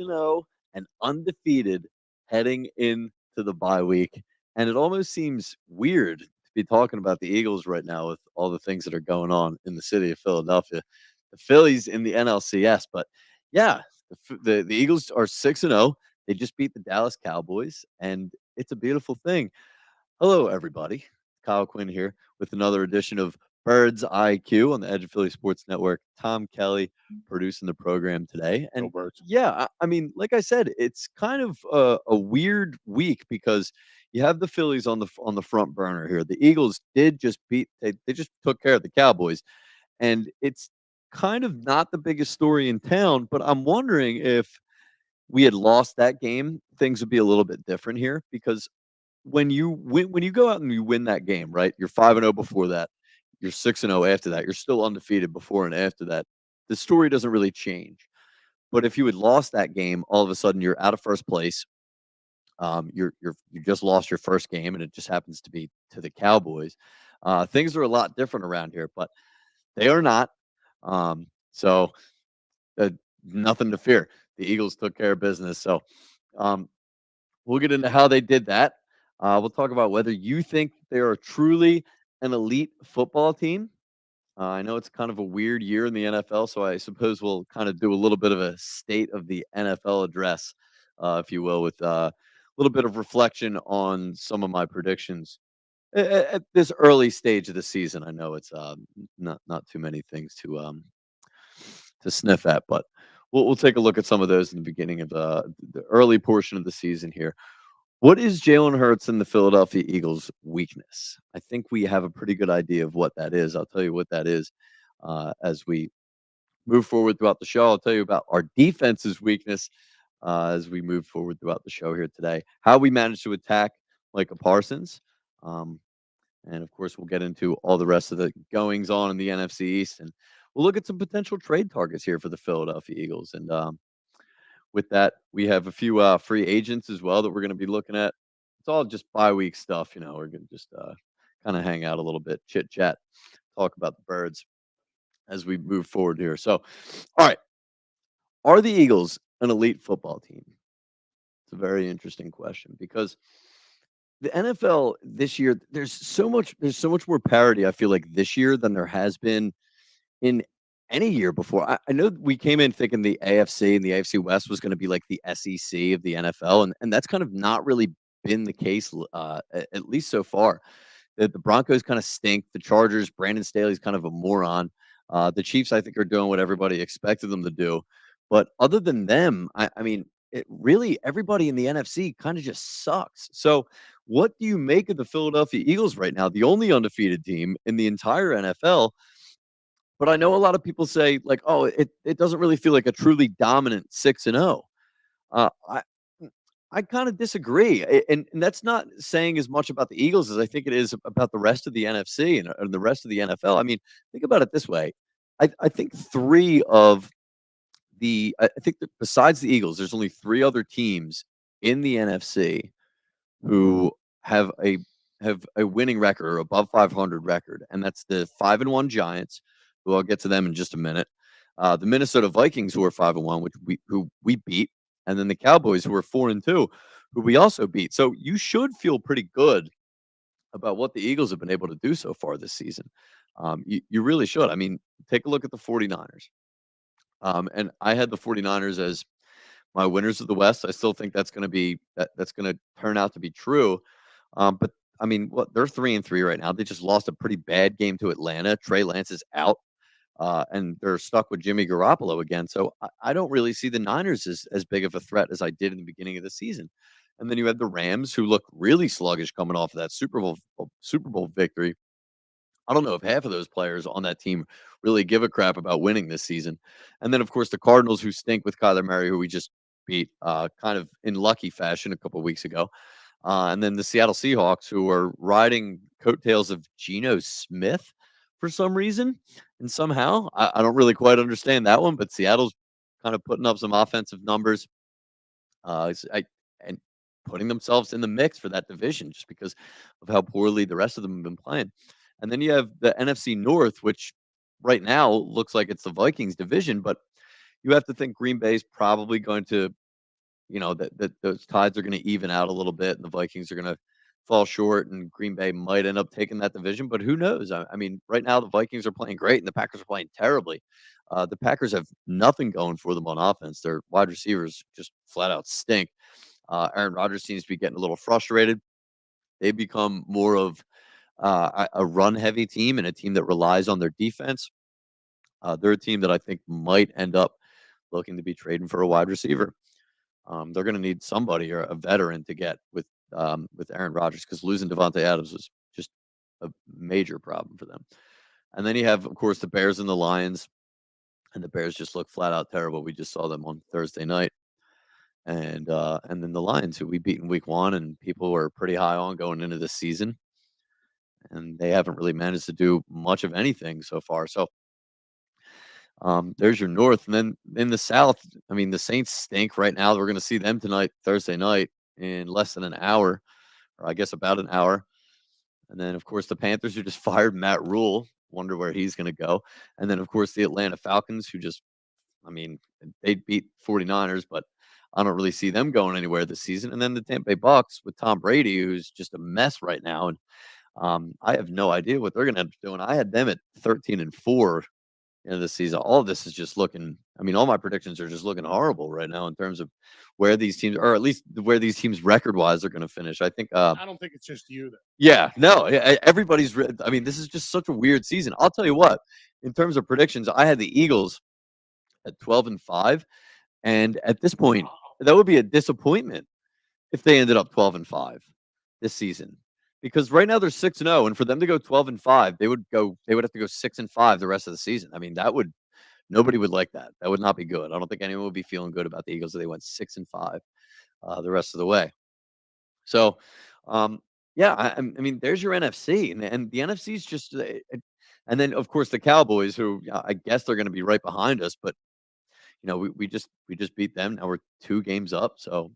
6-0 and undefeated heading into the bye week. And it almost seems weird to be talking about the Eagles right now with all the things that are going on in the city of Philadelphia. The Phillies in the NLCS, but yeah, the Eagles are 6-0. They just beat the Dallas Cowboys, and it's a beautiful thing. Hello, everybody. Kyle Quinn here with another edition of Birds IQ on the Edge of Philly Sports Network. Tom Kelly producing the program today. Go And Birds. yeah, I mean, like I said, it's kind of a weird week because you have the Phillies on the front burner here. The Eagles did just beat they just took care of the Cowboys, and it's kind of not the biggest story in town. But I'm wondering if we had lost that game, things would be a little bit different here because when you go out and you win that game, right? You're 5-0 before that. You're 6-0 after that. You're still undefeated before and after that. The story doesn't really change. But if you had lost that game, all of a sudden you're out of first place. You just lost your first game, and it just happens to be to the Cowboys. Things are a lot different around here, but they are not. So nothing to fear. The Eagles took care of business. So um, we'll get into how they did that. We'll talk about whether you think they are truly an elite football team. I know it's kind of a weird year in the NFL, so I suppose we'll kind of do a little bit of a state of the NFL address, if you will, with a little bit of reflection on some of my predictions at this early stage of the season. I know it's not too many things to sniff at, but we'll take a look at some of those in the beginning of the early portion of the season here. What is Jalen Hurts and the Philadelphia Eagles' weakness? I think we have a pretty good idea of what that is. I'll tell you what that is as we move forward throughout the show. I'll tell you about our defense's weakness as we move forward throughout the show here today. How we managed to attack Micah Parsons. Um, and of course, we'll get into all the rest of the goings on in the NFC East. And we'll look at some potential trade targets here for the Philadelphia Eagles. And with that, we have a few free agents as well that we're going to be looking at. It's all just bye-week stuff, you know. We're going to just kind of hang out a little bit, chit chat, talk about the birds as we move forward here. So, all right, are the Eagles an elite football team? It's a very interesting question because the NFL this year, there's so much more parity. I feel like this year than there has been in any year before. I know we came in thinking the AFC and the AFC West was going to be like the SEC of the NFL, and that's kind of not really been the case, at least so far. The Broncos kind of stink. The Chargers, Brandon Staley's kind of a moron. The Chiefs, I think, are doing what everybody expected them to do. But other than them, I mean, it really everybody in the NFC kind of just sucks. So, what do you make of the Philadelphia Eagles right now? The only undefeated team in the entire NFL, but I know a lot of people say like, "Oh, it doesn't really feel like a truly dominant 6-0." Uh, I I kind of disagree, and that's not saying as much about the Eagles as I think it is about the rest of the NFC and the rest of the NFL. I mean, think about it this way: I think I think that besides the Eagles, there's only three other teams in the NFC who have a have a winning record or above 500 record, and that's the 5-1 Giants, who I'll get to them in just a minute. The Minnesota Vikings, who are 5-1, who we beat, and then the Cowboys, who are 4-2, who we also beat. So you should feel pretty good about what the Eagles have been able to do so far this season. You really should. I mean, take a look at the 49ers. And I had the 49ers as my winners of the West. I still think that's going to turn out to be true. But I mean, what they're 3-3 right now. They just lost a pretty bad game to Atlanta. Trey Lance is out, and they're stuck with Jimmy Garoppolo again. So I don't really see the Niners as big of a threat as I did in the beginning of the season. And then you had the Rams, who look really sluggish coming off of that Super Bowl victory. I don't know if half of those players on that team really give a crap about winning this season. And then, of course, the Cardinals, who stink with Kyler Murray, who we just beat kind of in lucky fashion a couple of weeks ago. And then the Seattle Seahawks, who are riding coattails of Geno Smith for some reason. And somehow, I don't really quite understand that one, but Seattle's kind of putting up some offensive numbers and putting themselves in the mix for that division just because of how poorly the rest of them have been playing. And then you have the NFC North, which right now looks like it's the Vikings division, but you have to think Green Bay is probably going to that those tides are going to even out a little bit, and the Vikings are going to fall short, and Green Bay might end up taking that division. But who knows? I mean, right now the Vikings are playing great, and the Packers are playing terribly. The Packers have nothing going for them on offense. Their wide receivers just flat out stink. Aaron Rodgers seems to be getting a little frustrated. They become more of a run heavy team and a team that relies on their defense. They're a team that I think might end up looking to be trading for a wide receiver. They're going to need somebody or a veteran to get with Aaron Rodgers, because losing Devontae Adams was just a major problem for them. And then you have, of course, the Bears and the Lions, and the Bears just look flat out terrible. We just saw them on Thursday night, and then the Lions, who we beat in Week 1, and people were pretty high on going into this season, and they haven't really managed to do much of anything so far. So there's your North, and then in the South, I mean, the Saints stink right now. We're going to see them tonight, Thursday night, in less than an hour, or I guess about an hour. And then, of course, the Panthers, who just fired Matt Rule. Wonder where he's going to go. And then, of course, the Atlanta Falcons, who just, I mean, they beat 49ers, but I don't really see them going anywhere this season. And then the Tampa Bay Bucks with Tom Brady, who's just a mess right now. And I have no idea what they're going to end up doing. I had them at 13-4 of the season. All of this is just looking. I mean, all my predictions are just looking horrible right now in terms of where these teams, or at least where these teams record wise, are going to finish. I think. I don't think it's just you. Yeah, no, everybody's. I mean, this is just such a weird season. I'll tell you what. In terms of predictions, I had the Eagles at 12-5, and at this point, that would be a disappointment if they ended up 12-5 this season. Because right now they're 6-0, and for them to go 12-5, they would have to go 6-5 the rest of the season. I mean, that would nobody would like that. That would not be good. I don't think anyone would be feeling good about the Eagles if they went 6-5 the rest of the way. So, yeah, I mean, there's your NFC, and the NFC is just, and then of course the Cowboys, who I guess they're going to be right behind us, but we just beat them. Now we're 2 games up, so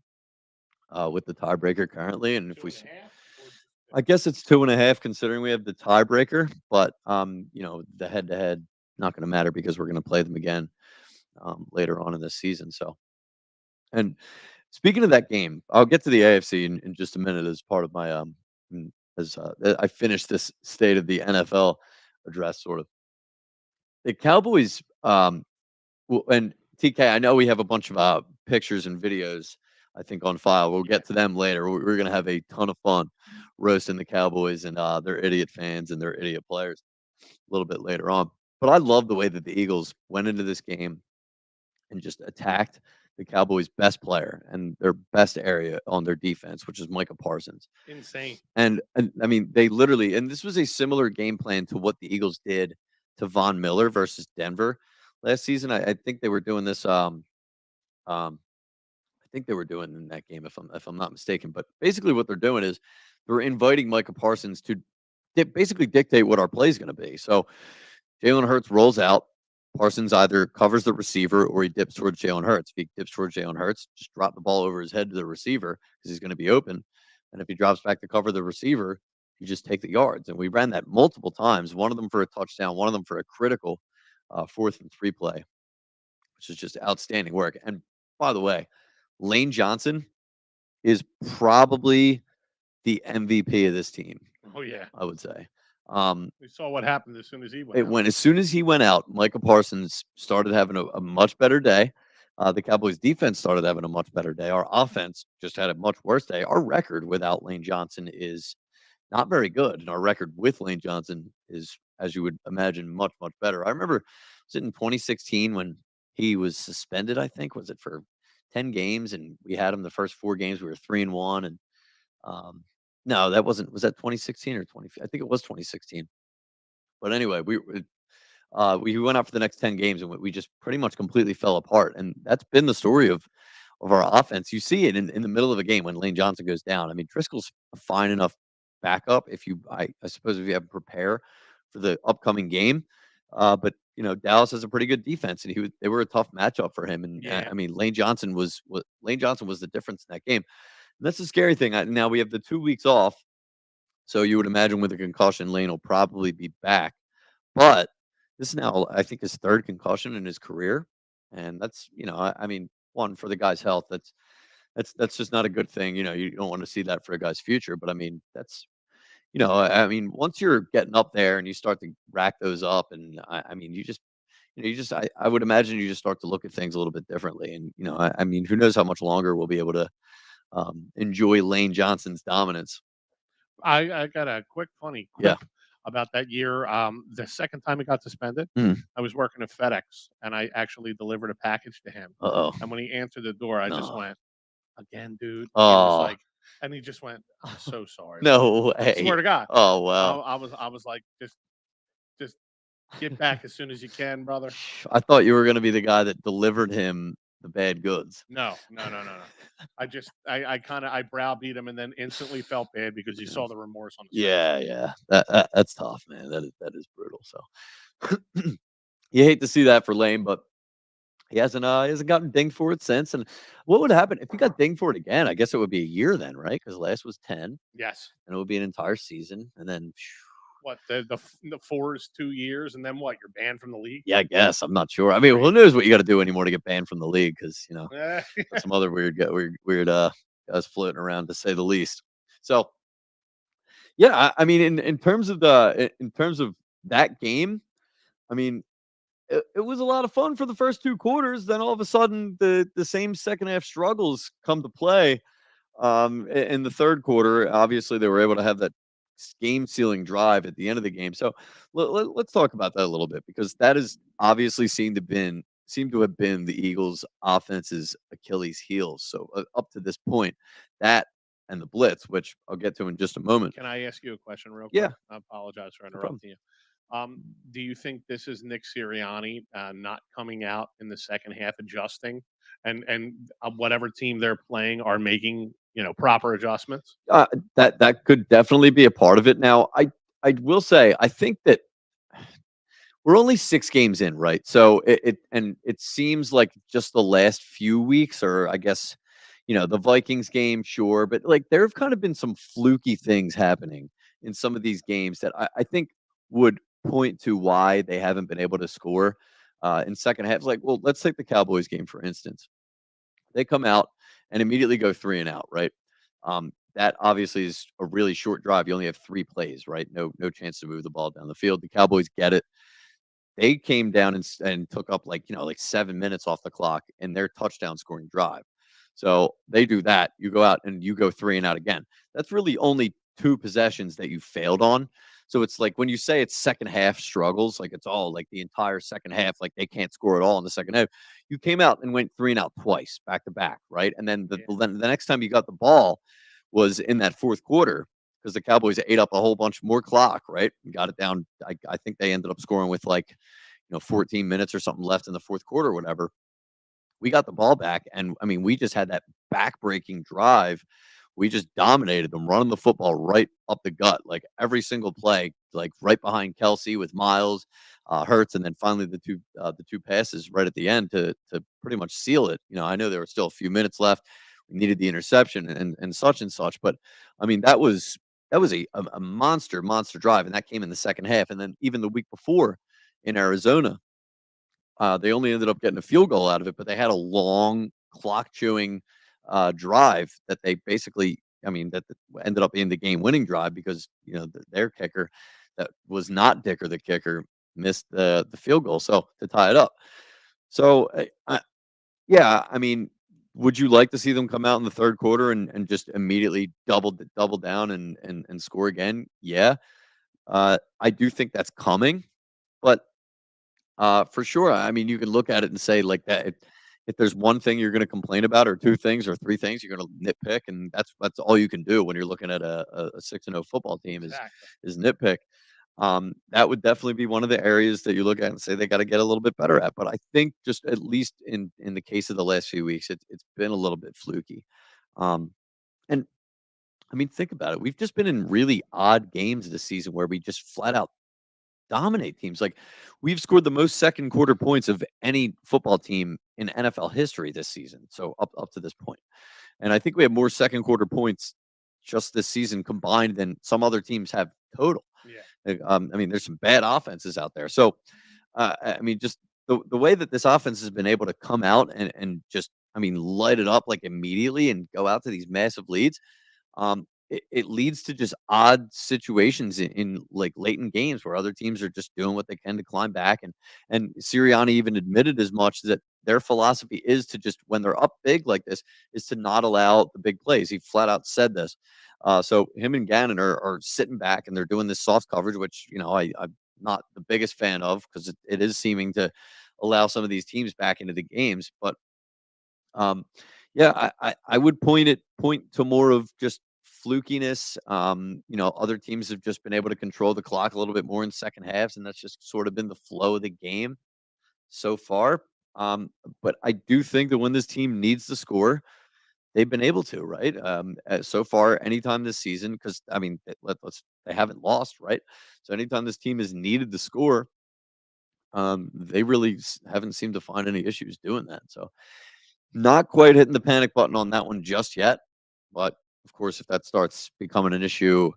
with the tiebreaker currently, and if Two we, and a half. I guess it's 2.5 considering we have the tiebreaker, but the head to head not going to matter because we're going to play them again later on in this season. So, and speaking of that game, I'll get to the AFC in just a minute as part of my as I finish this state of the NFL address, sort of. The Cowboys, and TK, I know we have a bunch of pictures and videos, I think, on file. We'll get to them later. We're going to have a ton of fun roasting the Cowboys and their idiot fans and their idiot players a little bit later on. But I love the way that the Eagles went into this game and just attacked the Cowboys' best player and their best area on their defense, which is Micah Parsons. Insane. And I mean, they literally, and this was a similar game plan to what the Eagles did to Von Miller versus Denver last season. I think they were doing this. I think they were doing in that game, if I'm not mistaken. But basically, what they're doing is they're inviting Micah Parsons to basically dictate what our play is going to be. So Jalen Hurts rolls out. Parsons either covers the receiver or he dips towards Jalen Hurts. If he dips towards Jalen Hurts, just drop the ball over his head to the receiver because he's going to be open. And if he drops back to cover the receiver, you just take the yards. And we ran that multiple times, one of them for a touchdown, one of them for a critical 4th-and-3 play, which is just outstanding work. And by the way, Lane Johnson is probably the MVP of this team, Oh yeah. I would say. We saw what happened as soon as he went. It went as soon as he went out, Micah Parsons started having a much better day. The Cowboys defense started having a much better day. Our offense just had a much worse day. Our record without Lane Johnson is not very good, and our record with Lane Johnson is, as you would imagine, much, much better. I remember, was it in 2016 when he was suspended, I think, was it for 10 games, and we had him the first 4 games, we were 3-1, and no, that wasn't, was that 2016 or 20? I think it was 2016. But anyway, we went out for the next 10 games and we just pretty much completely fell apart. And that's been the story of our offense. You see it in the middle of a game when Lane Johnson goes down. I mean, Driscoll's a fine enough backup if you, I suppose, if you have to prepare for the upcoming game. But Dallas has a pretty good defense, and they were a tough matchup for him. And Yeah. I mean, Lane Johnson was the difference in that game. And that's the scary thing. Now we have the 2 weeks off, so you would imagine with a concussion, Lane will probably be back. But this is now, I think, his third concussion in his career, and that's, I mean, one, for the guy's health, That's just not a good thing. You don't want to see that for a guy's future. But I mean, I mean, once you're getting up there and you start to rack those up, and I mean, I would imagine you just start to look at things a little bit differently. And I mean, who knows how much longer we'll be able to enjoy Lane Johnson's dominance. I got a quick funny Yeah. quip about that year. The second time he got suspended, Mm. I was working at FedEx, and I actually delivered a package to him. Uh-oh. And when he answered the door, I just No. went, "Again, dude." And he was Oh. like, and he just went, "I'm so sorry, man." No Swear way. to God. Oh, I, wow. I was like, just get back as soon as you can, brother. I thought you were gonna be the guy that delivered him the bad goods. No, no, no, no, no. I kind of I browbeat him and then instantly felt bad because you saw the remorse on his face. Yeah, yeah. That's tough, man. That is brutal. So you hate to see that for Lane, but he hasn't gotten dinged for it since. And what would happen if he got dinged for it again? I guess it would be a year then, right? Because last was 10, and Yes. it would be an entire season. And then, What the four is 2 years, and then what? You're banned from the league. yeah, I guess I'm not sure. I mean, who Crazy. knows what you got to do anymore to get banned from the league? Because Eh, got some other weird guys floating around to say the least. So yeah, I mean, in terms of in terms of that game, I mean, it was a lot of fun for the first 2 quarters. Then all of a sudden, the same second half struggles come to play. In the third quarter, obviously they were able to have that game sealing drive at the end of the game. So let's talk about that a little bit because that is obviously seemed to have been the Eagles' offense's Achilles heel. So up to this point, that and the blitz, which I'll get to in just a moment. can I ask you a question real quick? Yeah, I apologize for no problem. interrupting you. Do you think this is Nick Sirianni not coming out in the second half, adjusting, and whatever team they're playing are making proper adjustments? Uh, that could definitely be a part of it. Now, I will say I think that we're only 6 games in, right? So it seems like just the last few weeks, or I guess, the Vikings game, sure, but, like, there have kind of been some fluky things happening in some of these games that I think would point to why they haven't been able to score, in second half. Like, well, let's take the Cowboys game, for instance. They come out and immediately go 3 and out, right? That obviously is a really short drive. You only have 3 plays, right? No chance to move the ball down the field. The Cowboys get it. They came down and took up, like 7 minutes off the clock in their touchdown scoring drive. So they do that. You go out and you go 3 and out again. That's really only 2 possessions that you failed on. So it's like when you say it's second half struggles, like it's all like the entire second half, like they can't score at all in the second half. You came out and went 3 and out twice back to back, right? And then Yeah. the next time you got the ball was in that fourth quarter because the Cowboys ate up a whole bunch more clock, right? And got it down. I think they ended up scoring with 14 minutes or something left in the fourth quarter, or whatever. We got the ball back, and I mean, we just had that back-breaking drive. We just dominated them, running the football right up the gut, like every single play, like right behind Kelsey with Miles, Hurts, and then finally the two passes right at the end to pretty much seal it. I know there were still a few minutes left. We needed the interception and such and such, but I mean that was a monster drive, and that came in the second half. And then even the week before in Arizona, they only ended up getting a field goal out of it, but they had a long clock chewing drive that they basically, I mean, that ended up being the game winning drive because their kicker, that was not Dicker the kicker, missed the field goal, so to tie it up. So yeah, I mean, would you like to see them come out in the third quarter and just immediately double down and score again? Yeah, I do think that's coming, but for sure. I mean, you can look at it and say like that. If there's one thing you're going to complain about, or two things, or three things, you're going to nitpick, and that's all you can do when you're looking at a 6-0 football team Exactly. is nitpick. That would definitely be one of the areas that you look at and say they got to get a little bit better at. But I think just at least in the case of the last few weeks, it's been a little bit fluky. Um, and I mean, think about it. We've just been in really odd games this season where we just flat out dominate teams. Like, we've scored the most second quarter points of any football team in NFL history this season. So up to this point. And I think we have more second quarter points just this season combined than some other teams have total. Yeah. I mean, there's some bad offenses out there. So I mean, just the way that this offense has been able to come out and just light it up like immediately and go out to these massive leads, it leads to just odd situations in like late in games where other teams are just doing what they can to climb back. And Sirianni even admitted as much that their philosophy is to just when they're up big like this is to not allow the big plays. He flat out said this. So him and Gannon are sitting back and they're doing this soft coverage, which I'm not the biggest fan of because it is seeming to allow some of these teams back into the games. But um, yeah, I would point to more of just flukiness. Other teams have just been able to control the clock a little bit more in second halves, and that's just sort of been the flow of the game so far. Um, but I do think that when this team needs to score, they've been able to, right? So far, anytime this season, because they haven't lost, right? So anytime this team has needed to score, they really haven't seemed to find any issues doing that. So not quite hitting the panic button on that one just yet, but of course, if that starts becoming an issue,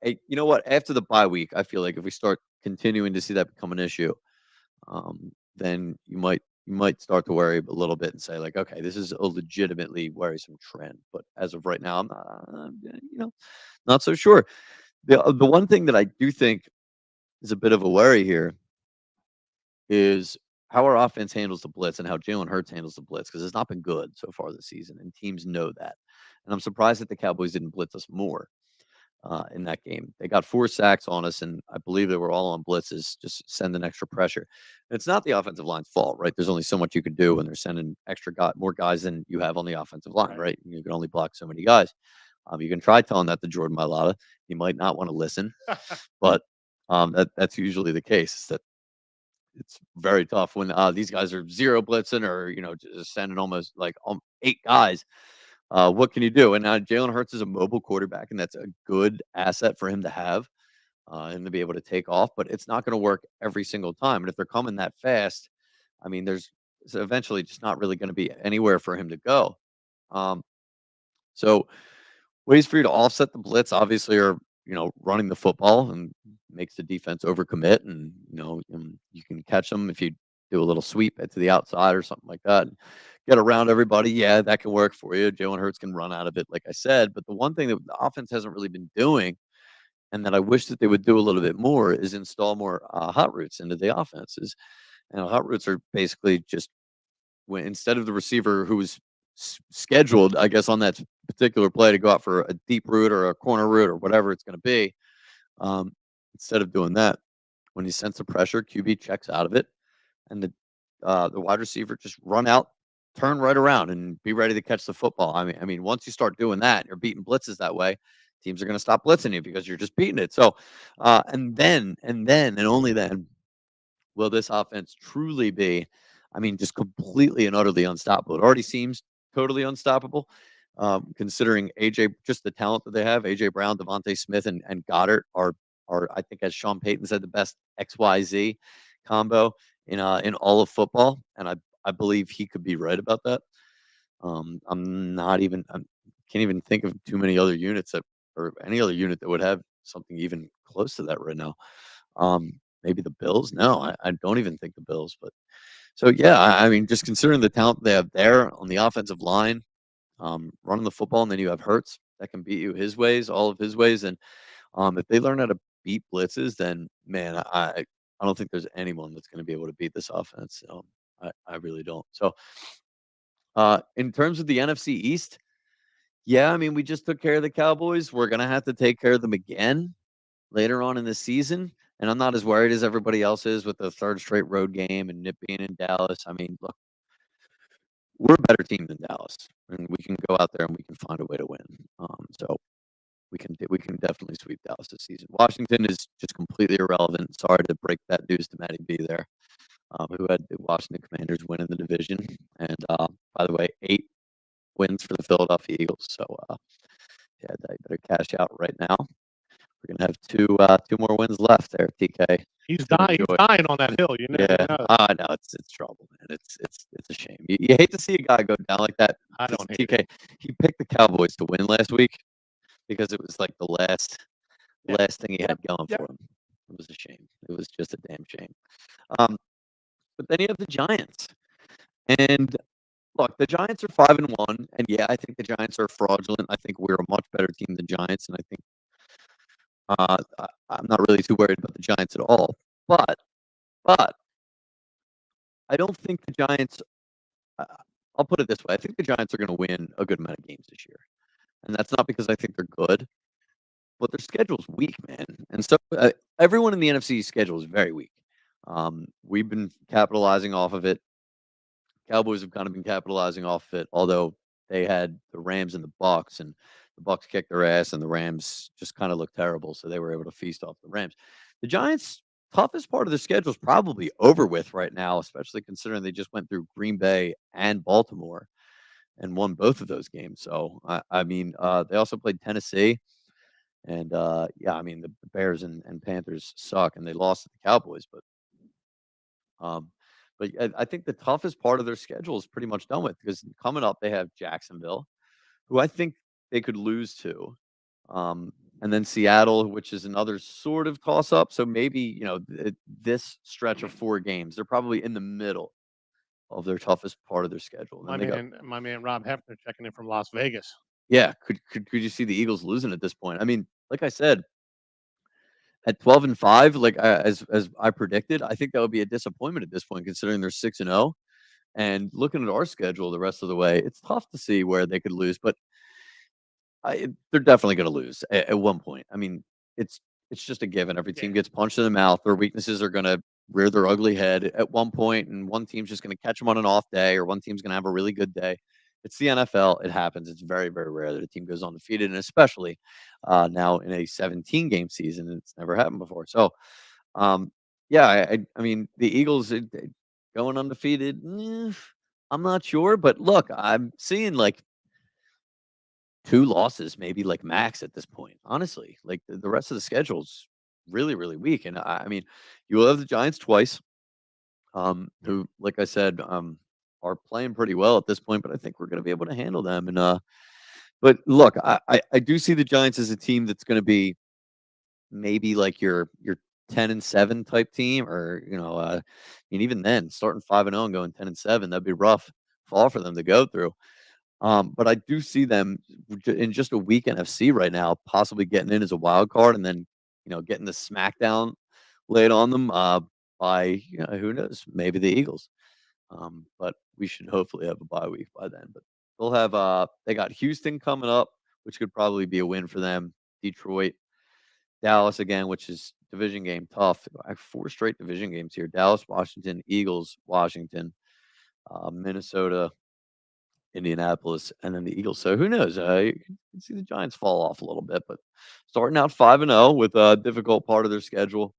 you know what? After the bye week, I feel like if we start continuing to see that become an issue, then you might start to worry a little bit and say like, okay, this is a legitimately worrisome trend. But as of right now, I'm not, not so sure. The one thing that I do think is a bit of a worry here is how our offense handles the blitz and how Jalen Hurts handles the blitz because it's not been good so far this season, and teams know that. And I'm surprised that the Cowboys didn't blitz us more in that game. They got 4 sacks on us, and I believe they were all on blitzes, just sending extra pressure. And it's not the offensive line's fault, right? There's only so much you can do when they're sending more guys than you have on the offensive line, Right. right? You can only block so many guys. You can try telling that to Jordan Mailata. He might not want to listen, but that's usually the case. Is that it's very tough when these guys are zero blitzing or just sending almost like 8 guys. What can you do? And now Jalen Hurts is a mobile quarterback, and that's a good asset for him to have and to be able to take off. But it's not going to work every single time. And if they're coming that fast, there's eventually just not really going to be anywhere for him to go. Um, so ways for you to offset the blitz obviously are, running the football and makes the defense overcommit and, you can catch them if you do a little sweep to the outside or something like that. Get around everybody. Yeah, that can work for you. Jalen Hurts can run out of it, like I said. But the one thing that the offense hasn't really been doing and that I wish that they would do a little bit more is install more hot routes into the offenses. And hot routes are basically just when instead of the receiver who was scheduled, I guess, on that particular play to go out for a deep route or a corner route or whatever it's going to be, um, instead of doing that, when he sense the pressure, QB checks out of it, and the wide receiver just run out, turn right around, and be ready to catch the football. Once you start doing that, you're beating blitzes that way. Teams are going to stop blitzing you because you're just beating it. So, and only then will this offense truly be, just completely and utterly unstoppable? It already seems totally unstoppable, considering AJ, just the talent that they have. AJ Brown, Devontae Smith, and Goddard are I think, as Sean Payton said, the best XYZ combo in all of football, and I believe he could be right about that. I'm not even I can't even think of too many other units that or any other unit that would have something even close to that right now. Maybe the Bills? No, I don't even think the Bills. But so yeah, just considering the talent they have there on the offensive line, running the football, and then you have Hurts that can beat you his ways, all of his ways, and if they learn how to beat blitzes, then man, I don't think there's anyone that's going to be able to beat this offense. I really don't. So in terms of the NFC East, yeah, we just took care of the Cowboys. We're gonna have to take care of them again later on in the season. And I'm not as worried as everybody else is with the third straight road game and it being in Dallas. Look, we're a better team than Dallas, and we can go out there and we can find a way to win. So we can definitely sweep Dallas this season. Washington is just completely irrelevant. Sorry to break that news to Matty B there, who had the Washington Commanders winning the division, and by the way, 8 wins for the Philadelphia Eagles. So yeah, they better cash out right now. We're gonna have two more wins left there, TK, He's to dying. He's enjoy. dying on that hill. You Yeah, know. I know it's trouble, man. It's a shame. You hate to see a guy go down like that I because don't hate it. TK he picked the Cowboys to win last week because it was like the last Yeah. last thing he had Yep. going Yep. for him. It was a shame. It was just a damn shame. Um, but then you have the Giants, and Look, the Giants are 5-1, and yeah, I think the Giants are fraudulent. I think we're a much better team than Giants, and I think I'm not really too worried about the Giants at all. But but I don't think the Giants. Uh, I'll put it this way: I think the Giants are going to win a good amount of games this year, and that's not because I think they're good, but their schedule's weak, man. And so everyone in the NFC schedule is very weak. We've been capitalizing off of it. Cowboys have kind of been capitalizing off it, although they had the Rams and the Bucks, and the Bucks kicked their ass, and the Rams just kind of looked terrible, so they were able to feast off the Rams. The Giants' toughest part of the schedule is probably over with right now, especially considering they just went through Green Bay and Baltimore and won both of those games. So I mean, they also played Tennessee, and yeah, I mean the Bears and Panthers suck, and they lost to the Cowboys, um, but I think the toughest part of their schedule is pretty much done with because coming up they have Jacksonville, who I think they could lose to, and then Seattle, which is another sort of toss up. So maybe this stretch of 4 games, they're probably in the middle of their toughest part of their schedule. And then they got My man Rob Hefner checking in from Las Vegas. yeah. Could you see the Eagles losing at this point? I mean, like I said, at 12-5, like as I predicted, I think that would be a disappointment at this point, considering they're 6-0. And looking at our schedule the rest of the way, it's tough to see where they could lose, but they're definitely going to lose at one point. I mean, it's it's just a given. Every Yeah, team gets punched in the mouth. Their weaknesses are going to rear their ugly head at one point, and one team's just going to catch them on an off day, or one team's going to have a really good day. It's the NFL. It happens. It's very, very rare that a team goes undefeated, and especially now in a 17-game season, it's never happened before. So, um, yeah, I mean, the Eagles going undefeated. I'm not sure, but look, I'm seeing like 2 losses, maybe like max at this point, honestly. Like the rest of the schedule's really, really weak. And I mean, you will have the Giants twice, who, like I said, are playing pretty well at this point, but I think we're gonna be able to handle them. And but look, I do see the Giants as a team that's gonna be maybe like your 10-7 type team, or I mean, even then, starting 5-0 and going 10-7, that'd be rough fall for them to go through. But I do see them in just a weak NFC right now, possibly getting in as a wild card, and then getting the smackdown laid on them by who knows, maybe the Eagles. But we should hopefully have a bye week by then. But they got Houston coming up, which could probably be a win for them. Detroit, Dallas again, which is division game tough. I have 4 straight division games here: Dallas, Washington, Eagles, Washington, Minnesota, Indianapolis, and then the Eagles. So who knows? You can see the Giants fall off a little bit, but starting out 5-0 with a difficult part of their schedule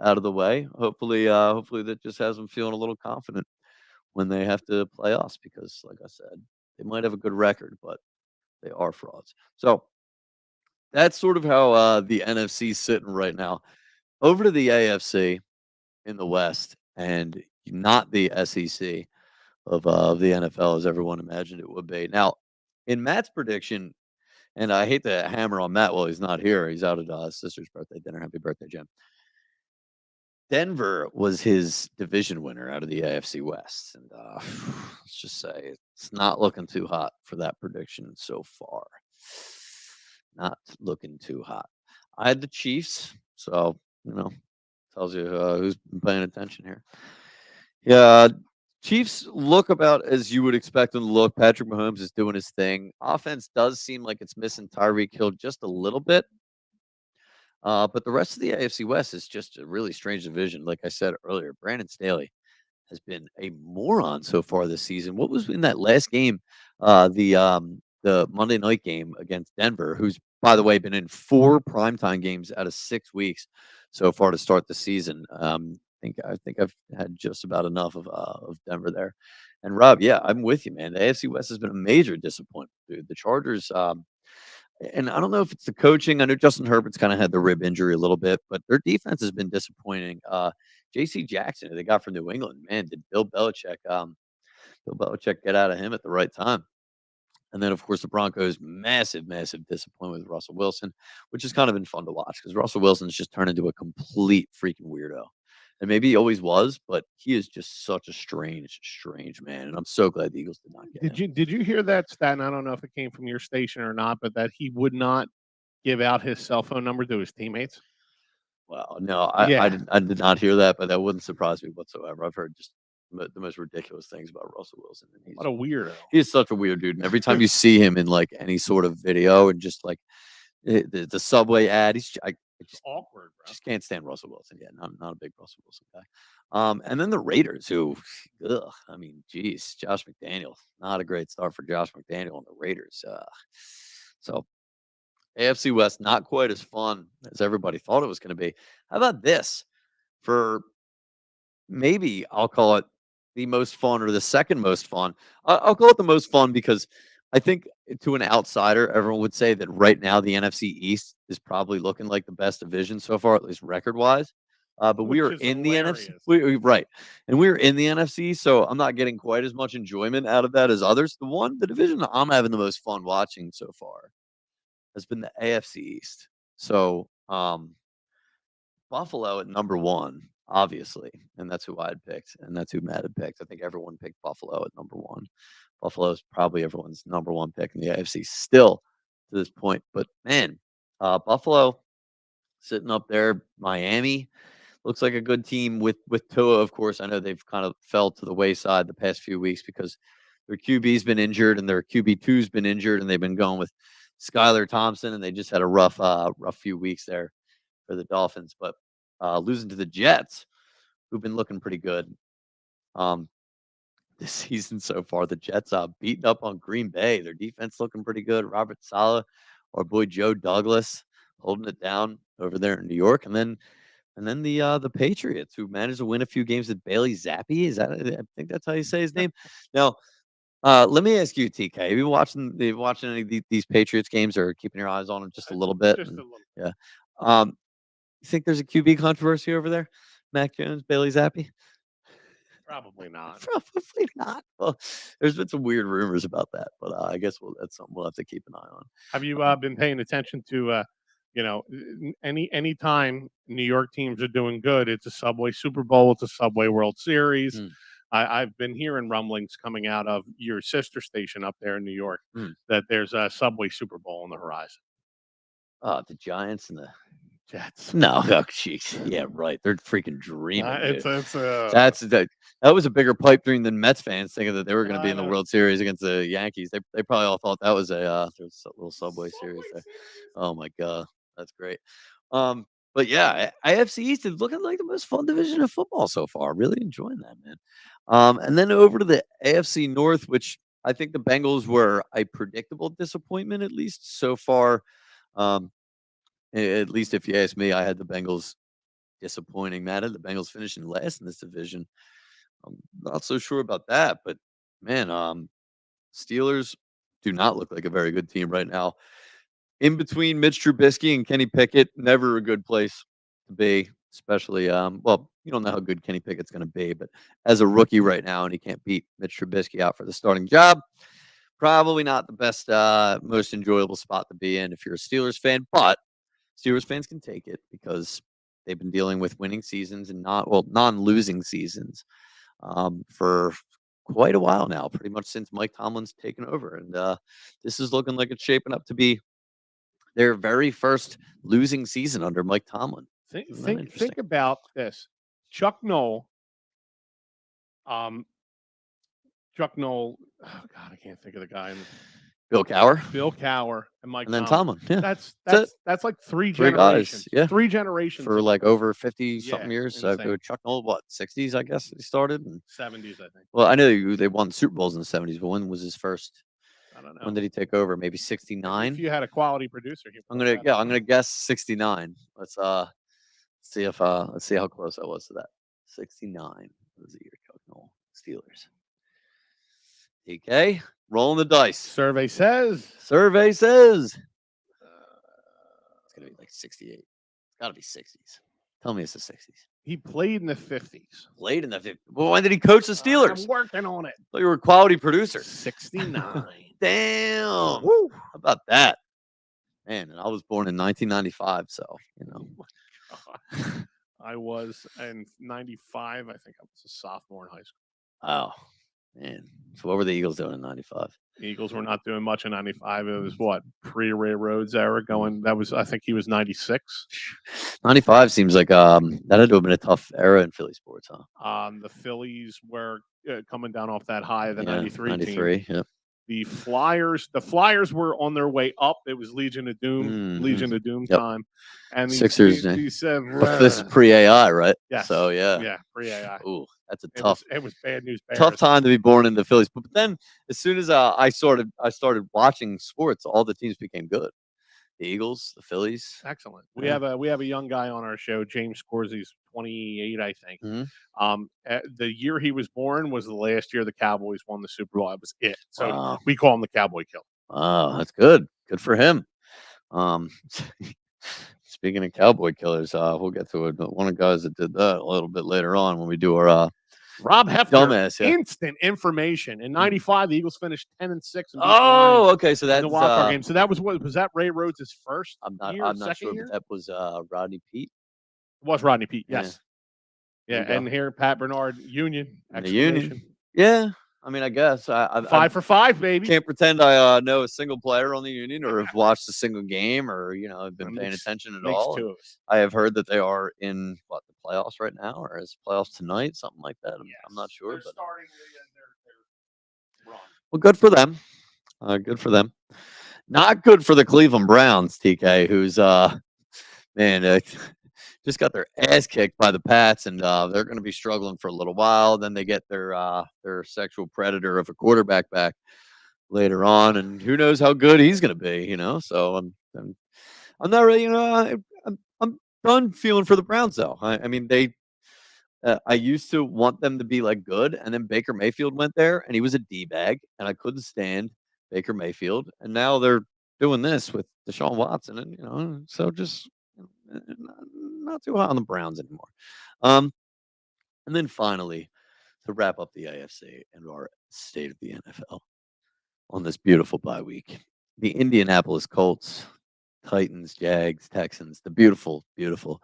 out of the way. Hopefully that just has them feeling a little confident when they have to play us, because, like I said, they might have a good record, but they are frauds. So that's sort of how the NFC is sitting right now. Over to the AFC in the West, and not the SEC of the NFL as everyone imagined it would be. Now, in Matt's prediction, and I hate to hammer on Matt while he's not here. He's out at his sister's birthday dinner. Happy birthday, Jim. Denver was his division winner out of the AFC West, and let's just say it's not looking too hot for that prediction so far. Not looking too hot. I had the Chiefs, so tells you who's been paying attention here. Yeah, Chiefs look about as you would expect them to look. Patrick Mahomes is doing his thing. Offense does seem like it's missing Tyreek Hill just a little bit. But the rest of the AFC West is just a really strange division. Like I said earlier, Brandon Staley has been a moron so far this season. What was in that last game, the Monday night game against Denver, who's, by the way, been in 4 primetime games out of 6 weeks so far to start the season. I think I've had just about enough of Denver there. And Rob, yeah, I'm with you, man. The AFC West has been a major disappointment, dude. The Chargers, and I don't know if it's the coaching. I know Justin Herbert's kind of had the rib injury a little bit, but their defense has been disappointing. J.C. Jackson, who they got from New England, man, did Bill Belichick get out of him at the right time? And then, of course, the Broncos, massive, massive disappointment with Russell Wilson, which has kind of been fun to watch because Russell Wilson's just turned into a complete freaking weirdo and maybe he always was, but he is just such a strange man, and I'm so glad the Eagles did not get Did him. you hear that stat? And I don't know if it came from your station or not, but that he would not give out his cell phone number to his teammates. Well, no, Yeah, I did not hear that, but that wouldn't surprise me whatsoever. I've heard just the most ridiculous things about Russell Wilson, and what a weirdo. he's such a weird dude. And every time you see him in like any sort of video and just like the subway ad, I It's awkward, bro. just can't stand Russell Wilson. Yeah, not a big Russell Wilson guy. And then the Raiders, who, ugh, I mean, geez, Josh McDaniel, not a great start for Josh McDaniel and the Raiders. So AFC West, not quite as fun as everybody thought it was going to be. How about this? For maybe I'll call it the most fun or the second most fun. I'll call it the most fun because I think to an outsider, everyone would say that right now the NFC East is probably looking like the best division so far, at least record wise. But we Which are is in the NFC, hilarious. right, and we're in the NFC, so I'm not getting quite as much enjoyment out of that as others. The division that I'm having the most fun watching so far has been the AFC East. So Buffalo at number 1, obviously, and that's who I had picked, and that's who Matt had picked. I think everyone picked Buffalo at number 1. Buffalo is probably everyone's number 1 pick in the AFC still to this point. But man, Buffalo sitting up there. Miami looks like a good team with Tua. Of course, I know they've kind of fell to the wayside the past few weeks because their QB's been injured and their QB2's been injured, and they've been going with Skylar Thompson, and they just had a rough few weeks there for the Dolphins. But losing to the Jets, who've been looking pretty good um, this season so far. The Jets beating up on Green Bay. Their defense looking pretty good. Robert Saleh, our boy Joe Douglas, holding it down over there in New York, and then the Patriots, who managed to win a few games with Bailey Zappi. Is that I think that's how you say his name? Now, let me ask you, TK. Have you watching any of these Patriots games or keeping your eyes on them just a little bit? Just a And little. yeah, um, you think there's a QB controversy over there? Mac Jones, Bailey Zappi? Probably not. Probably not. Well, there's been some weird rumors about that, but I guess that's something we'll have to keep an eye on. Have you Um, been paying attention to any time New York teams are doing good, it's a Subway Super Bowl, it's a Subway World Series. mm, I've been hearing rumblings coming out of your sister station up there in New York mm. that there's a Subway Super Bowl on the horizon. The Giants and the Jets. no, oh, jeez, yeah, right. They're freaking dreaming, dude. It's That was a bigger pipe dream than Mets fans thinking that they were going to be I in the know. World Series against the Yankees. They probably all thought that was there's a little Subway series Subway there. Series. Oh my god, that's great. But yeah, AFC East is looking like the most fun division of football so far. Really enjoying that, man. And then over to the AFC North, which I think the Bengals were a predictable disappointment, at least so far. Um, at least if you ask me, I had the Bengals disappointing. Matt had the Bengals finishing last in this division. I'm not so sure about that, but man, Steelers do not look like a very good team right now. In between Mitch Trubisky and Kenny Pickett, never a good place to be, especially well, you don't know how good Kenny Pickett's going to be, but as a rookie right now and he can't beat Mitch Trubisky out for the starting job, probably not the best most enjoyable spot to be in if you're a Steelers fan, but Steelers fans can take it because they've been dealing with winning seasons and non-losing seasons for quite a while now, pretty much since Mike Tomlin's taken over. And this is looking like it's shaping up to be their very first losing season under Mike Tomlin. Think Isn't that think interesting? think about this. Chuck Noll, um, Chuck Noll. Oh God, I can't think of the guy. Bill Cowher Bill Cower and Mike and then Tomlin. Tomlin. Yeah, That's that's it. that's that's like three 3 guys. generations. Yeah, 3 generations for of like over 50 yeah, something years. So insane. Chuck Noll, what 60s? I guess he started. And 70s, I think. well, I know they won Super Bowls in the 70s, but when was his first? I don't When know. did he take over? Maybe If 69. you had a quality producer, he I'm pull gonna that yeah, up. I'm gonna guess 69. Let's see how close I was to that. 69 was the year Chuck Noll Steelers. DK, rolling the dice. Survey says Survey says it's gonna be like 68. It's gotta be 60s. Tell me it's the 60s. he played in the 50s. Late in the 50s. Well, when did he coach the I'm Steelers? working on it. Thought you were a quality producer. 69. Damn. Woo. How about that? Man, and I was born in 1995, so you know. Oh my God. I was in '95. I think I was a sophomore in high school. Wow, man. So what were the Eagles doing in '95? Eagles were not doing much in '95. It was what pre-Ray Rhodes era going. That was I think he was '96. '95 seems like that had to have been a tough era in Philly sports, huh? The Phillies were coming down off that high of the Yeah, '93 team. '93. Yep. The Flyers were on their way up. It was Hmm. Legion of Doom Yep. time, and Sixers. these This is pre AI, right? So yes, yeah. yeah, pre AI. Ooh, that's a It was bad news tough bears. time to be born in the Phillies. But then, as soon as I started watching sports, all the teams became good. The Eagles, the Phillies. Excellent. Yeah. We have a young guy on our show, James Scorse's 28, I think. Hmm. The year he was born was the last year the Cowboys won the Super Bowl. That was it. So Wow. we call him the Cowboy Killer. Wow, that's good. Good for him. Um, speaking of cowboy killers, we'll get to it. One of the guys that did that a little bit later on when we do our Rob Hefner, dumbass. Yeah. instant information. In '95, the Eagles finished 10-6 and beat the Oh, Lions okay. So in the that's wild card game. So that was that Ray Rhodes' first year, I'm not second sure, but year? that was Rodney Pete. It was Rodney Pete. Yeah, Yes. there Yeah, you go. and here Pat Bernard Union In the Union. exclamation. Yeah, I mean, I guess I 5 for 5, baby. can't pretend I know a single player on the Union or have watched a single game or have That been paying attention at makes all. two And of us. I have heard that they are in the playoffs right now, or is playoffs tonight, something like that. I'm not Yes, sure, they're but starting their run. well, good for them. Good for them. Not good for the Cleveland Browns, TK, who's man, just got their ass kicked by the Pats, and they're going to be struggling for a little while. Then they get their sexual predator of a quarterback back later on, and who knows how good he's going to be. So I'm not really, I'm done feeling for the Browns though. I mean, I used to want them to be like good, and then Baker Mayfield went there, and he was a d bag, and I couldn't stand Baker Mayfield, and now they're doing this with Deshaun Watson, and so just not too hot on the Browns anymore. Um, and then finally, to wrap up the AFC and our state of the NFL on this beautiful bye week, the Indianapolis Colts, Titans, Jags, Texans, the beautiful, beautiful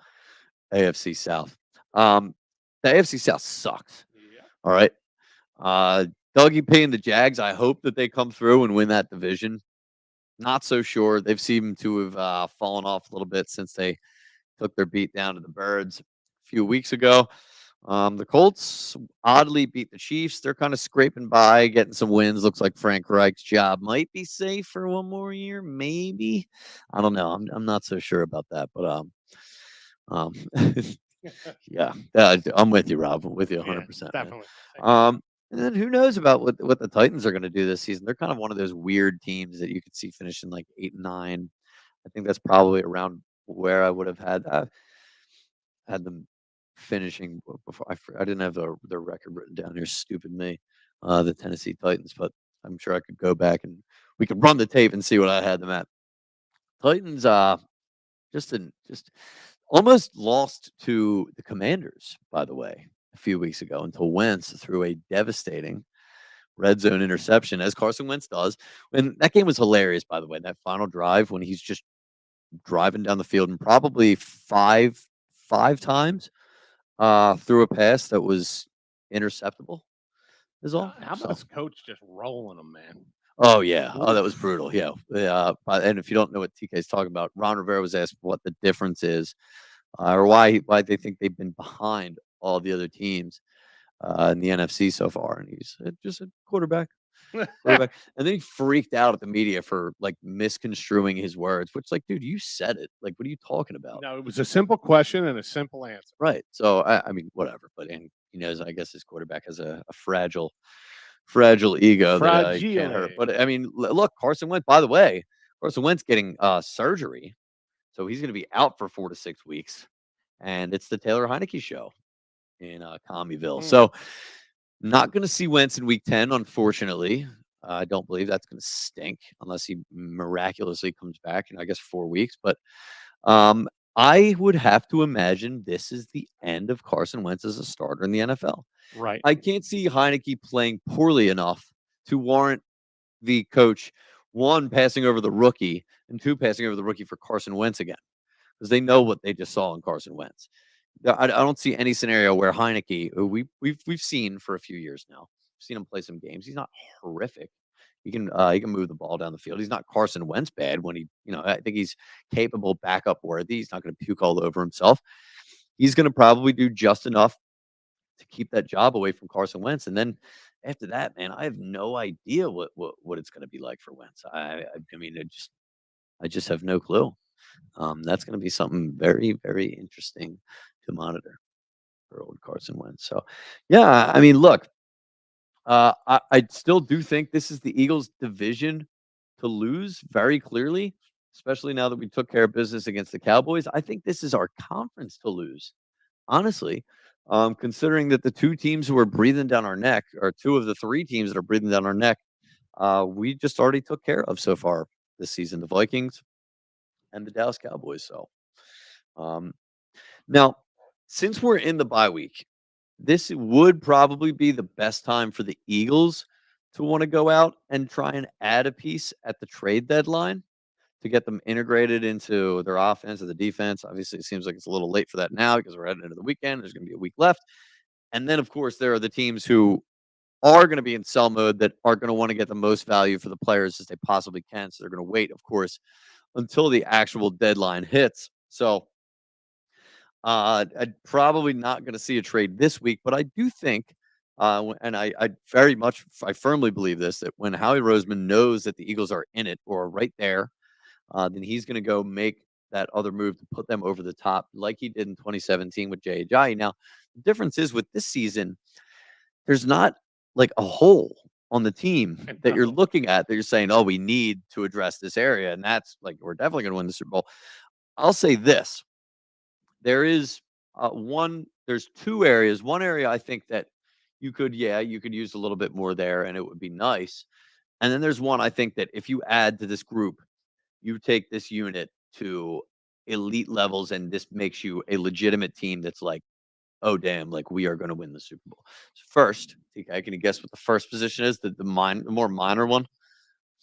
AFC South. The AFC South sucks. Yeah. All right. Uh, Dougie P and the Jags, I hope that they come through and win that division. Not so sure. They've seemed to have fallen off a little bit since they took their beat down to the Birds a few weeks ago. The Colts oddly beat the Chiefs. They're kind of scraping by, getting some wins. Looks like Frank Reich's job might be safe for one more year, maybe. I don't know. I'm not so sure about that, but um, yeah, I'm with you, Rob. I'm with you Yeah, 100%, man. definitely. And then who knows about what the Titans are going to do this season? They're kind of one of those weird teams that you could see finishing like 8-9. I think that's probably around where I would have had them finishing before. I didn't have their record written down here. Stupid me. The Tennessee Titans, but I'm sure I could go back and we could run the tape and see what I had them at. Titans, just almost lost to the Commanders, by the way, a few weeks ago until Wentz threw a devastating red zone interception, as Carson Wentz does. And that game was hilarious, by the way. That final drive when he's just driving down the field and probably five times threw a pass that was interceptable is all. How about So his coach just rolling them, man? oh yeah. Oh, that was Oof. brutal. Yeah. And if you don't know what TK is talking about, Ron Rivera was asked what the difference is, or why they think they've been behind all the other teams in the NFC so far, and he's just a quarterback. And then he freaked out at the media for like misconstruing his words, which, like, dude, you said it. Like, what are you talking about? No, it was a simple question and a simple answer. Right. So I mean, whatever. But and he knows, I guess his quarterback has a fragile ego that he can't hurt. Fragile. But I mean, look, Carson Wentz. By the way, Carson Wentz getting surgery, so he's going to be out for 4 to 6 weeks, and it's the Taylor Heineke show in Commeyville. Hmm. So not going to see Wentz in Week 10, unfortunately. I don't believe that's going to stink unless he miraculously comes back in, I guess, 4 weeks. But um, I would have to imagine this is the end of Carson Wentz as a starter in the NFL. Right. I can't see Heineke playing poorly enough to warrant the coach, one, passing over the rookie, and two, passing over the rookie for Carson Wentz again, because they know what they just saw in Carson Wentz. I don't see any scenario where Heineke, who we've seen for a few years now, seen him play some games. He's not horrific. He can move the ball down the field. He's not Carson Wentz bad when I think he's capable, backup worthy. He's not going to puke all over himself. He's going to probably do just enough to keep that job away from Carson Wentz. And then after that, man, I have no idea what it's going to be like for Wentz. I mean, I just have no clue. That's going to be something very, very interesting to monitor for old Carson Wentz. So, yeah, I mean, look, I still do think this is the Eagles' division to lose very clearly, especially now that we took care of business against the Cowboys. I think this is our conference to lose, honestly, considering that the two teams who are breathing down our neck, or two of the three teams that are breathing down our neck, we just already took care of so far this season, the Vikings and the Dallas Cowboys. So, um, now, since we're in the bye week, this would probably be the best time for the Eagles to want to go out and try and add a piece at the trade deadline to get them integrated into their offense or the defense. Obviously, it seems like it's a little late for that now because we're heading into the weekend. There's going to be a week left. And then, of course, there are the teams who are going to be in sell mode that are going to want to get the most value for the players as they possibly can. So they're going to wait, of course, until the actual deadline hits. So I'm probably not going to see a trade this week, but I do think, and I very much, I firmly believe this, that when Howie Roseman knows that the Eagles are in it or right there, then he's going to go make that other move to put them over the top, like he did in 2017 with Jay Ajayi. Now, the difference is with this season, there's not like a hole on the team And that you're looking at that you're saying, oh, we need to address this area. And that's like, we're definitely going to win the Super Bowl. I'll say this. There is there's two areas. One area I think that you could use a little bit more there and it would be nice. And then there's one I think that if you add to this group, you take this unit to elite levels and this makes you a legitimate team that's like, oh damn, like we are going to win the Super Bowl. So first, okay, can you guess what the first position is? The more minor one?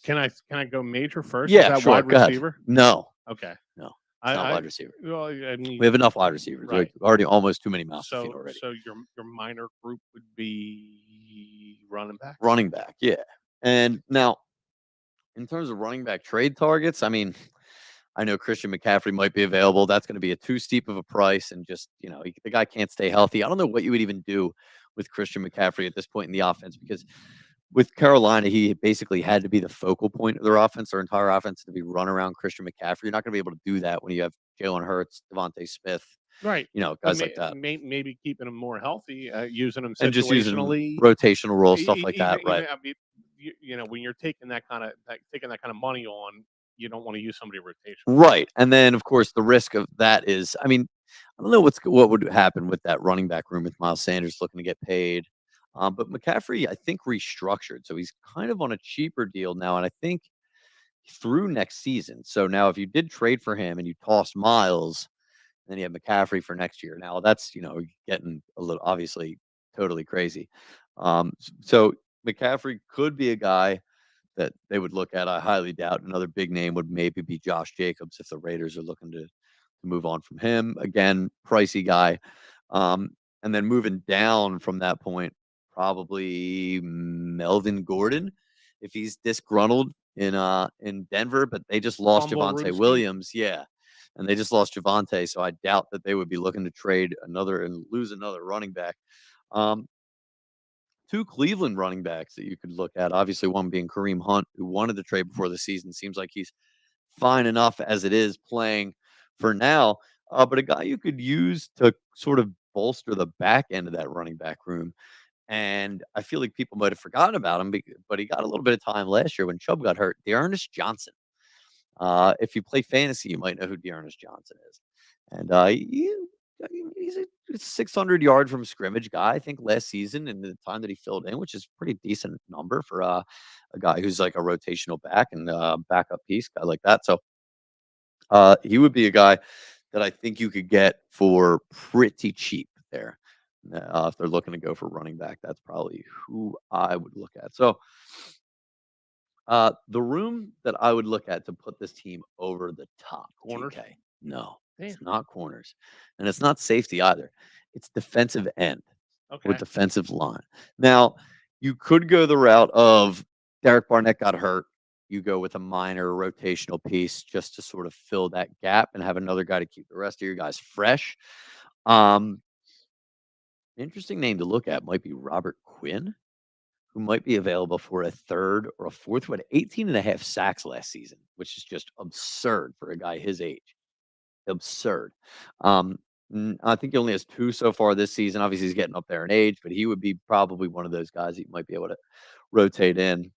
can I go major first? Is Yeah, that sure. wide Go ahead. receiver? No, Okay. no, it's not I wide receiver. well, I We mean, have enough wide receivers. Like right. already almost too many mouths to feed So already. your minor group would be running back. Running back, yeah. And now, in terms of running back trade targets, I mean, I know Christian McCaffrey might be available. That's going to be a too steep of a price, and just the guy can't stay healthy. I don't know what you would even do with Christian McCaffrey at this point in the offense because with Carolina, he basically had to be the focal point of their offense, their entire offense to be run around Christian McCaffrey. You're not going to be able to do that when you have Jalen Hurts, Devontae Smith, Right. But guys like that, maybe keeping him more healthy, using him and just using situationally. rotational roles, stuff like that, right? Even I mean, when you're taking that kind of money on, you don't want to use somebody rotational. Right, and then, of course, the risk of that is I mean, I don't know what would happen with that running back room with Miles Sanders looking to get paid, but McCaffrey, I think, restructured, so he's kind of on a cheaper deal now, and I think through next season. So now if you did trade for him and you toss Miles, then you have McCaffrey for next year. Now that's, getting a little obviously totally crazy. So McCaffrey could be a guy that they would look at. I highly doubt another big name would maybe be Josh Jacobs if the Raiders are looking to move on from him. Again, pricey guy. Um, and then moving down from that point, probably Melvin Gordon, if he's disgruntled in Denver, but they just lost Crumble Javante Rooski. Williams, yeah. And they just lost Javante, so I doubt that they would be looking to trade another and lose another running back. Um, two Cleveland running backs that you could look at. Obviously, one being Kareem Hunt, who wanted to trade before the season. Seems like he's fine enough as it is playing for now. But a guy you could use to sort of bolster the back end of that running back room. And I feel like people might have forgotten about him, but he got a little bit of time last year when Chubb got hurt. Dearness Johnson. If you play fantasy, you might know who Dearness Johnson is. And he's a 600 yard from scrimmage guy. I think last season and the time that he filled in, which is a pretty decent number for a guy who's like a rotational back and backup piece, guy like that. So he would be a guy that I think you could get for pretty cheap there. If they're looking to go for running back, that's probably who I would look at. So the room that I would look at to put this team over the top, Corners. TK. No. Damn. It's not corners, and it's not safety either. It's defensive end or Okay. defensive line. Now, you could go the route of Derek Barnett got hurt. You go with a minor rotational piece just to sort of fill that gap and have another guy to keep the rest of your guys fresh. Um, Interesting name to look at might be Robert Quinn, who might be available for a third or a fourth. Who had 18 and a half sacks last season, which is just absurd for a guy his age. Absurd. Um, I think he only has 2 so far this season. Obviously, he's getting up there in age, but he would be probably one of those guys that you might be able to rotate in,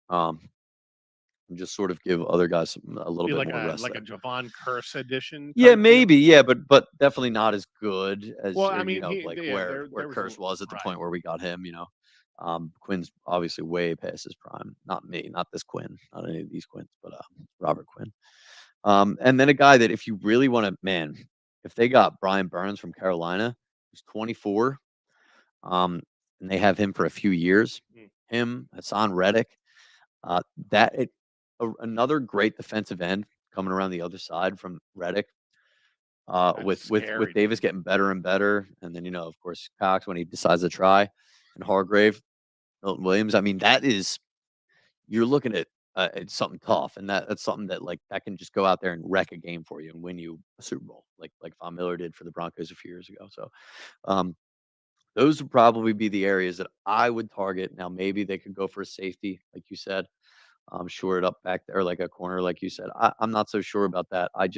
um, and just sort of give other guys a little Be bit like more a rest there. Javon Curse edition Yeah, type deal. maybe, yeah, but definitely not as good as, Well, I mean, like yeah, where there was a Curse was at the right. point where we got him. Quinn's obviously way past his prime. Not me, not this Quinn, not any of these Quinns, but Robert Quinn. And then a guy that if you really want to, man, if they got Brian Burns from Carolina, who's 24, um, and they have him for a few years, Mm, him, Hassan Reddick, uh, that it, another great defensive end coming around the other side from Reddick. that's With scary, Davis dude. getting better and better, and then of course Cox when he decides to try, and Hargrave, Milton Williams. I mean that is you're looking at it's something tough, and that's something that like that can just go out there and wreck a game for you and win you a Super Bowl, like Von Miller did for the Broncos a few years ago. So um, those would probably be the areas that I would target. Now maybe they could go for a safety, like you said, shore it up back there, like a corner, like you said. I'm not so sure about that. I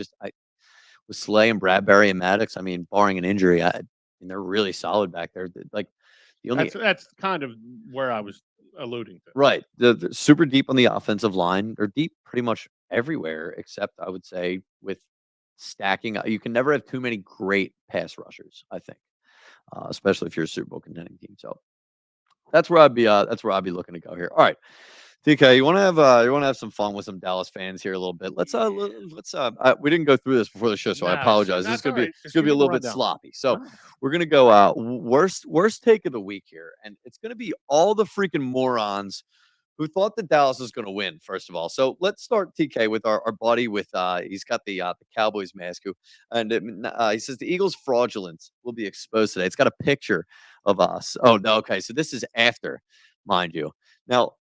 with Slay and Bradbury and Maddox. I mean, barring an injury, mean they're really solid back there. Like the only That's kind of where I was alluding to. right. The super deep on the offensive line. They're deep pretty much everywhere except I would say with stacking. You can never have too many great pass rushers, I think, especially if you're a Super Bowl contending team. So that's where I'd be looking to go here. All right. TK, you want to have some fun with some Dallas fans here a little bit. We didn't go through this before the show, so I Nah, apologize. This is that's gonna all be right. it's Just gonna give be a me the little bit rundown. sloppy. So No. we're gonna go worst take of the week here, and it's gonna be all the freaking morons who thought that Dallas was going to win, first of all. So let's start TK with our buddy with he's got the Cowboys mask who and he says the Eagles fraudulence will be exposed today. It's got a picture of us. Oh no, okay. So this is after, mind you. Now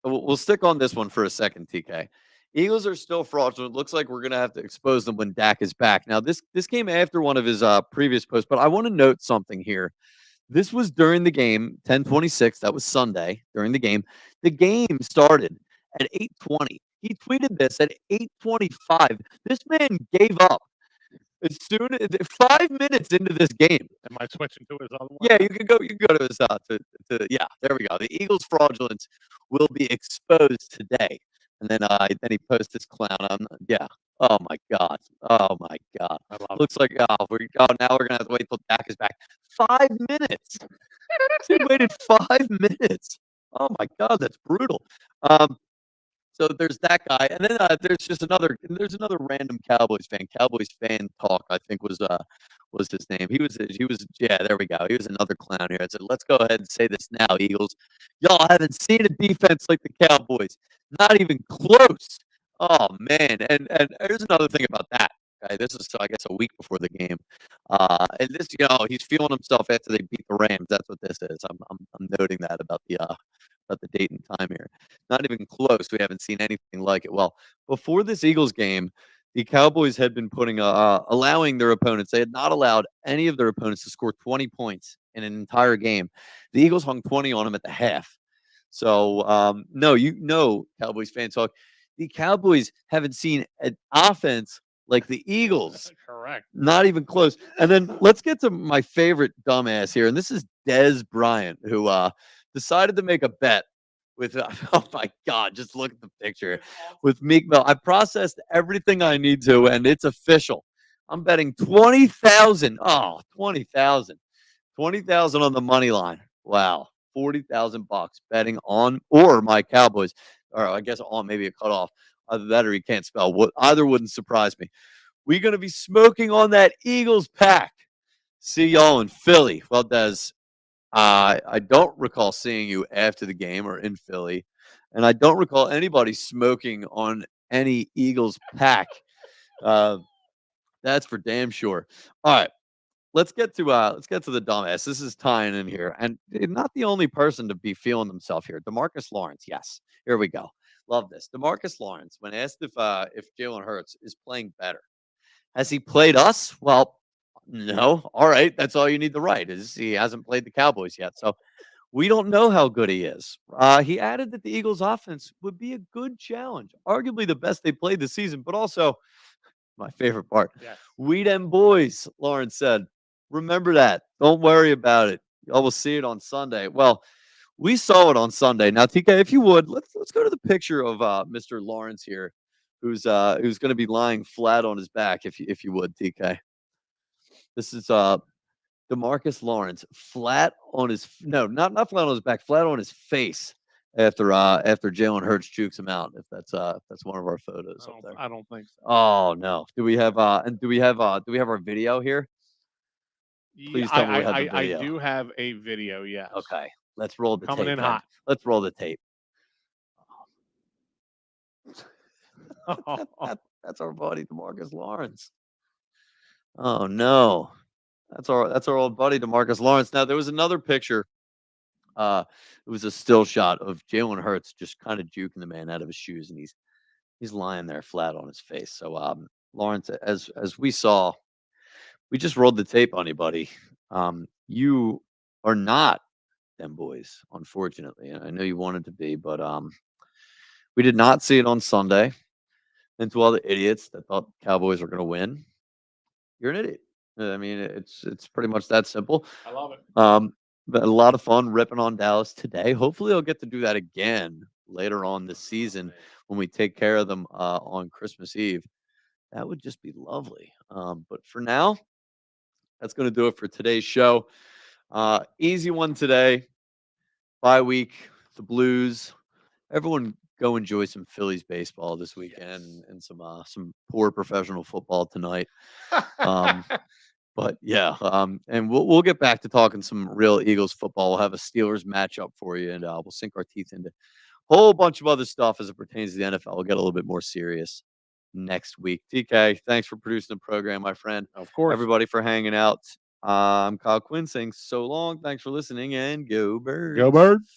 we'll stick on this one for a second, TK. Eagles are still fraudulent. Looks like we're gonna have to expose them when Dak is back. Now this came after one of his previous posts, but I want to note something here. This was during the game, 10:26. That was Sunday during the game. The game started at 8:20. He tweeted this at 8:25. This man gave up as soon as 5 minutes into this game. Am I switching to his other one Yeah, now? you can go to his to yeah, there we go. The Eagles fraudulence will be exposed today. And then he posts this clown on yeah. Oh my god. Oh my god. I love it. Looks like now we're gonna have to wait till Dak is back. 5 minutes. They waited 5 minutes. Oh my god, that's brutal. Um, so there's that guy, and then there's another random Cowboys fan talk. I think was his name. He was yeah. There we go. He was another clown here. I said, let's go ahead and say this now, Eagles. Y'all haven't seen a defense like the Cowboys. Not even close. Oh man, and here's another thing about that. Okay, this is I guess a week before the game. And this, he's feeling himself after they beat the Rams. That's what this is. I'm noting that about the date and time here. Not even close. We haven't seen anything like it. Well, before this Eagles game, the Cowboys had been allowing their opponents. They had not allowed any of their opponents to score 20 points in an entire game. The Eagles hung 20 on them at the half. So, no, Cowboys fan talk. The Cowboys haven't seen an offense like the Eagles. Correct. Not even close. And then let's get to my favorite dumbass here. And this is Dez Bryant, who decided to make a bet with, oh my God, just look at the picture with Meek Mill. I processed everything I need to, and it's official. I'm betting 20,000. Oh, 20,000. 20,000 on the money line. Wow. 40,000 bucks betting on or my Cowboys. Or I guess on maybe a cutoff. Either that or he can't spell. Either wouldn't surprise me. We're going to be smoking on that Eagles pack. See y'all in Philly. Well, Des, I don't recall seeing you after the game or in Philly, and I don't recall anybody smoking on any Eagles pack. Uh, That's for damn sure. All right. Let's get to the dumbass. This is tying in here, and not the only person to be feeling himself here. Demarcus Lawrence, yes, here we go. Love this. Demarcus Lawrence, when asked if Jalen Hurts is playing better, has he played us? Well, no. All right, that's all you need to write is he hasn't played the Cowboys yet, so we don't know how good he is. He added that the Eagles' offense would be a good challenge, arguably the best they played this season, but also my favorite part. Yes. We them boys, Lawrence said. Remember that. Don't worry about it. Y'all will see it on Sunday. Well, we saw it on Sunday. Now, TK, if you would, let's go to the picture of Mr. Lawrence here, who's going to be lying flat on his back, if you would, TK. This is Demarcus Lawrence flat on his no, not flat on his back, flat on his face after Jalen Hurts jukes him out. If that's one of our photos up there. I don't think so. Oh no. Do we have our video here? Yeah, Please tell me we have the I video. do have a video. Yes. Okay. Let's roll the Coming tape in then. hot. Let's roll the tape. That's our buddy Demarcus Lawrence. Oh no. That's our old buddy Demarcus Lawrence. Now there was another picture. It was a still shot of Jalen Hurts just kind of juking the man out of his shoes, and he's lying there flat on his face. So Lawrence, as we saw, we just rolled the tape on you, buddy. You are not them boys, unfortunately. And I know you wanted to be, but we did not see it on Sunday. And to all the idiots that thought Cowboys were going to win, you're an idiot. I mean, it's pretty much that simple. I love it. But a lot of fun ripping on Dallas today. Hopefully, I'll get to do that again later on this season when we take care of them on Christmas Eve. That would just be lovely. But for now, that's going to do it for today's show. Easy one today. Bye week. The Blues. Everyone go enjoy some Phillies baseball this weekend and some poor professional football tonight. But yeah, and we'll get back to talking some real Eagles football. We'll have a Steelers matchup for you, and we'll sink our teeth into a whole bunch of other stuff as it pertains to the NFL. We'll get a little bit more serious next week. TK, thanks for producing the program, my friend. Of course. Everybody for hanging out. I'm Kyle Quinn saying so long. Thanks for listening, and go Birds. Go Birds.